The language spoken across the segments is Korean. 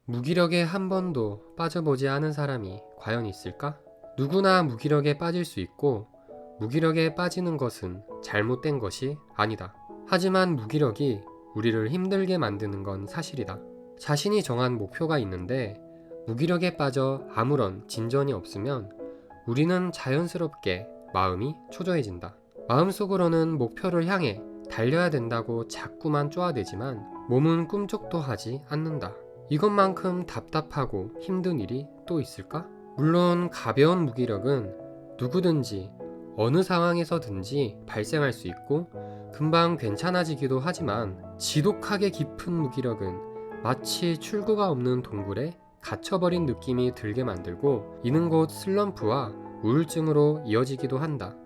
무기력에 한 번도 빠져보지 않은 사람이 과연 있을까? 누구나 무기력에 빠질 수 있고, 무기력에 빠지는 것은 잘못된 것이 아니다. 하지만 무기력이 우리를 힘들게 만드는 건 사실이다. 자신이 정한 목표가 있는데 무기력에 빠져 아무런 진전이 없으면 우리는 자연스럽게 마음이 초조해진다. 마음속으로는 목표를 향해 달려야 된다고 자꾸만 쪼아대지만 몸은 꿈쩍도 하지 않는다. 이것만큼 답답하고 힘든 일이 또 있을까? 물론 가벼운 무기력은 누구든지 어느 상황에서든지 발생할 수 있고 금방 괜찮아지기도 하지만, 지독하게 깊은 무기력은 마치 출구가 없는 동굴에 갇혀버린 느낌이 들게 만들고, 이는 곧 슬럼프와 우울증으로 이어지기도 한다.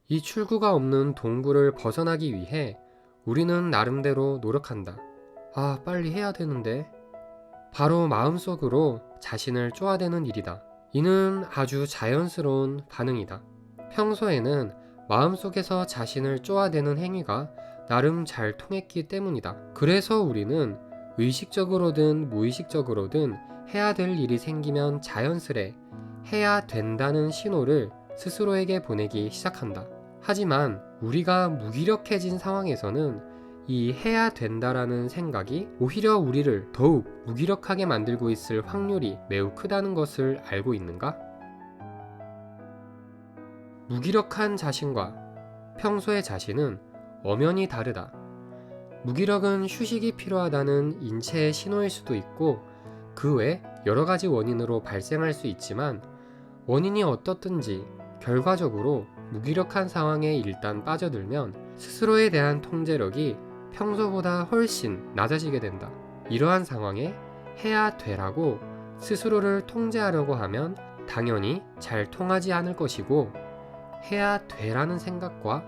이 출구가 없는 동굴을 벗어나기 위해 우리는 나름대로 노력한다. 아, 빨리 해야 되는데. 바로 마음속으로 자신을 쪼아대는 일이다. 이는 아주 자연스러운 반응이다. 평소에는 마음속에서 자신을 쪼아대는 행위가 나름 잘 통했기 때문이다. 그래서 우리는 의식적으로든 무의식적으로든 해야 될 일이 생기면 자연스레 해야 된다는 신호를 스스로에게 보내기 시작한다. 하지만 우리가 무기력해진 상황에서는 이 해야 된다라는 생각이 오히려 우리를 더욱 무기력하게 만들고 있을 확률이 매우 크다는 것을 알고 있는가? 무기력한 자신과 평소의 자신은 엄연히 다르다. 무기력은 휴식이 필요하다는 인체의 신호일 수도 있고, 그 외 여러 가지 원인으로 발생할 수 있지만, 원인이 어떻든지 결과적으로 무기력한 상황에 일단 빠져들면 스스로에 대한 통제력이 평소보다 훨씬 낮아지게 된다. 이러한 상황에 해야 되라고 스스로를 통제하려고 하면 당연히 잘 통하지 않을 것이고, 해야 되라는 생각과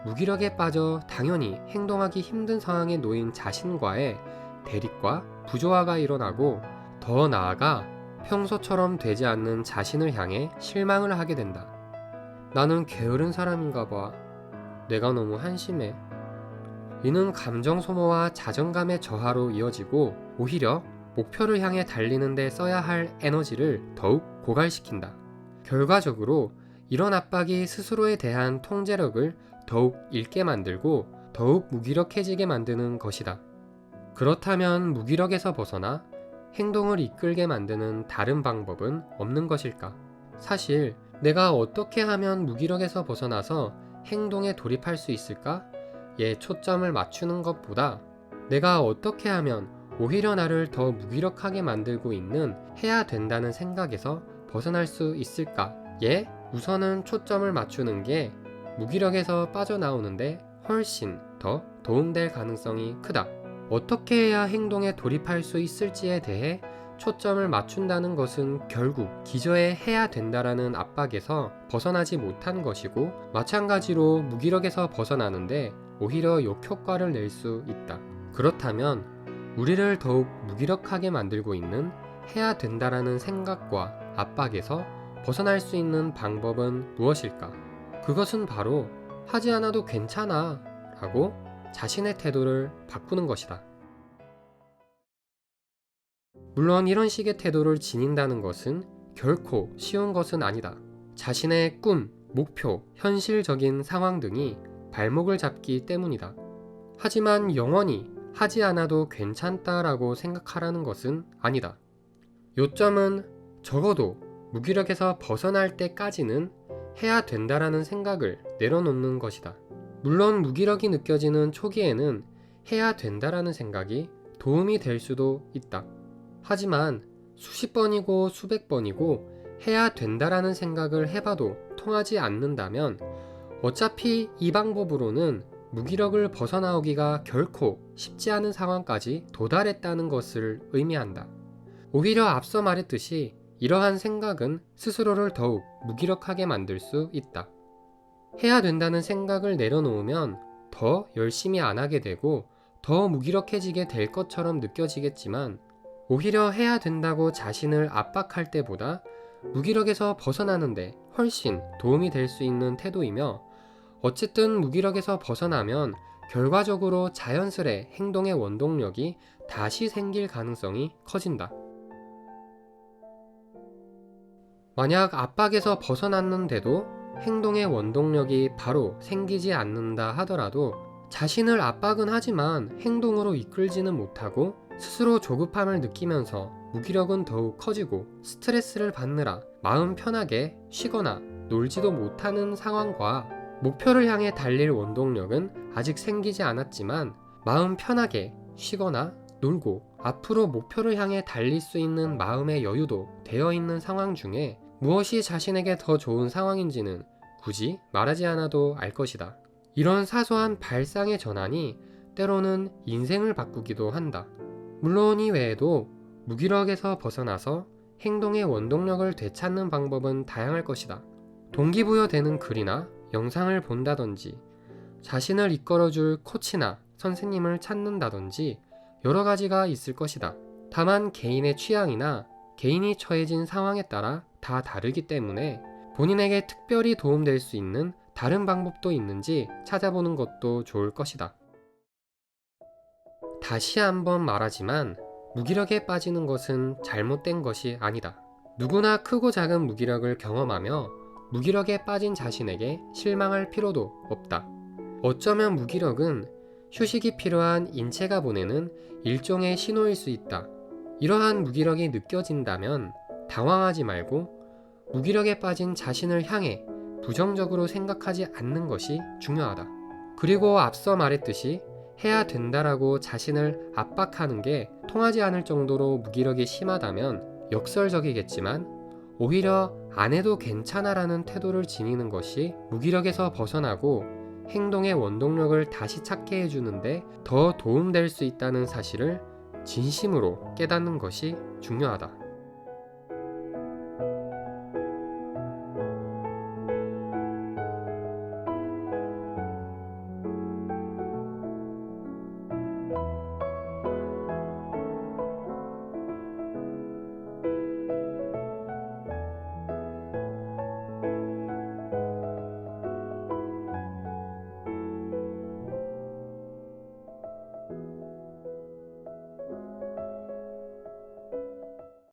무기력에 빠져 당연히 행동하기 힘든 상황에 놓인 자신과의 대립과 부조화가 일어나고, 더 나아가 평소처럼 되지 않는 자신을 향해 실망을 하게 된다. 나는 게으른 사람인가 봐. 내가 너무 한심해. 이는 감정 소모와 자존감의 저하로 이어지고, 오히려 목표를 향해 달리는 데 써야 할 에너지를 더욱 고갈시킨다. 결과적으로 이런 압박이 스스로에 대한 통제력을 더욱 잃게 만들고 더욱 무기력해지게 만드는 것이다. 그렇다면 무기력에서 벗어나 행동을 이끌게 만드는 다른 방법은 없는 것일까? 사실 내가 어떻게 하면 무기력에서 벗어나서 행동에 돌입할 수 있을까? 에 초점을 맞추는 것보다 내가 어떻게 하면 오히려 나를 더 무기력하게 만들고 있는 해야 된다는 생각에서 벗어날 수 있을까에 우선은 초점을 맞추는 게 무기력에서 빠져나오는데 훨씬 더 도움될 가능성이 크다. 어떻게 해야 행동에 돌입할 수 있을지에 대해 초점을 맞춘다는 것은 결국 기저에 해야 된다라는 압박에서 벗어나지 못한 것이고, 마찬가지로 무기력에서 벗어나는데 오히려 역효과를 낼 수 있다. 그렇다면 우리를 더욱 무기력하게 만들고 있는 해야 된다라는 생각과 압박에서 벗어날 수 있는 방법은 무엇일까? 그것은 바로 하지 않아도 괜찮아 라고 자신의 태도를 바꾸는 것이다. 물론 이런 식의 태도를 지닌다는 것은 결코 쉬운 것은 아니다. 자신의 꿈, 목표, 현실적인 상황 등이 발목을 잡기 때문이다. 하지만 영원히 하지 않아도 괜찮다라고 생각하라는 것은 아니다. 요점은 적어도 무기력에서 벗어날 때까지는 해야 된다라는 생각을 내려놓는 것이다. 물론 무기력이 느껴지는 초기에는 해야 된다라는 생각이 도움이 될 수도 있다. 하지만 수십 번이고 수백 번이고 해야 된다라는 생각을 해봐도 통하지 않는다면 어차피 이 방법으로는 무기력을 벗어나오기가 결코 쉽지 않은 상황까지 도달했다는 것을 의미한다. 오히려 앞서 말했듯이 이러한 생각은 스스로를 더욱 무기력하게 만들 수 있다. 해야 된다는 생각을 내려놓으면 더 열심히 안 하게 되고 더 무기력해지게 될 것처럼 느껴지겠지만, 오히려 해야 된다고 자신을 압박할 때보다 무기력에서 벗어나는데 훨씬 도움이 될 수 있는 태도이며, 어쨌든 무기력에서 벗어나면 결과적으로 자연스레 행동의 원동력이 다시 생길 가능성이 커진다. 만약 압박에서 벗어났는데도 행동의 원동력이 바로 생기지 않는다 하더라도 자신을 압박은 하지만 행동으로 이끌지는 못하고 스스로 조급함을 느끼면서 무기력은 더욱 커지고 스트레스를 받느라 마음 편하게 쉬거나 놀지도 못하는 상황과 목표를 향해 달릴 원동력은 아직 생기지 않았지만 마음 편하게 쉬거나 놀고 앞으로 목표를 향해 달릴 수 있는 마음의 여유도 되어 있는 상황 중에 무엇이 자신에게 더 좋은 상황인지는 굳이 말하지 않아도 알 것이다. 이런 사소한 발상의 전환이 때로는 인생을 바꾸기도 한다. 물론 이 외에도 무기력에서 벗어나서 행동의 원동력을 되찾는 방법은 다양할 것이다. 동기부여되는 글이나 영상을 본다든지 자신을 이끌어줄 코치나 선생님을 찾는다든지 여러 가지가 있을 것이다. 다만 개인의 취향이나 개인이 처해진 상황에 따라 다 다르기 때문에 본인에게 특별히 도움될 수 있는 다른 방법도 있는지 찾아보는 것도 좋을 것이다. 다시 한번 말하지만 무기력에 빠지는 것은 잘못된 것이 아니다. 누구나 크고 작은 무기력을 경험하며 무기력에 빠진 자신에게 실망할 필요도 없다. 어쩌면 무기력은 휴식이 필요한 인체가 보내는 일종의 신호일 수 있다. 이러한 무기력이 느껴진다면 당황하지 말고 무기력에 빠진 자신을 향해 부정적으로 생각하지 않는 것이 중요하다. 그리고 앞서 말했듯이 해야 된다라고 자신을 압박하는 게 통하지 않을 정도로 무기력이 심하다면 역설적이겠지만 오히려 안 해도 괜찮아라는 태도를 지니는 것이 무기력에서 벗어나고 행동의 원동력을 다시 찾게 해주는데 더 도움될 수 있다는 사실을 진심으로 깨닫는 것이 중요하다.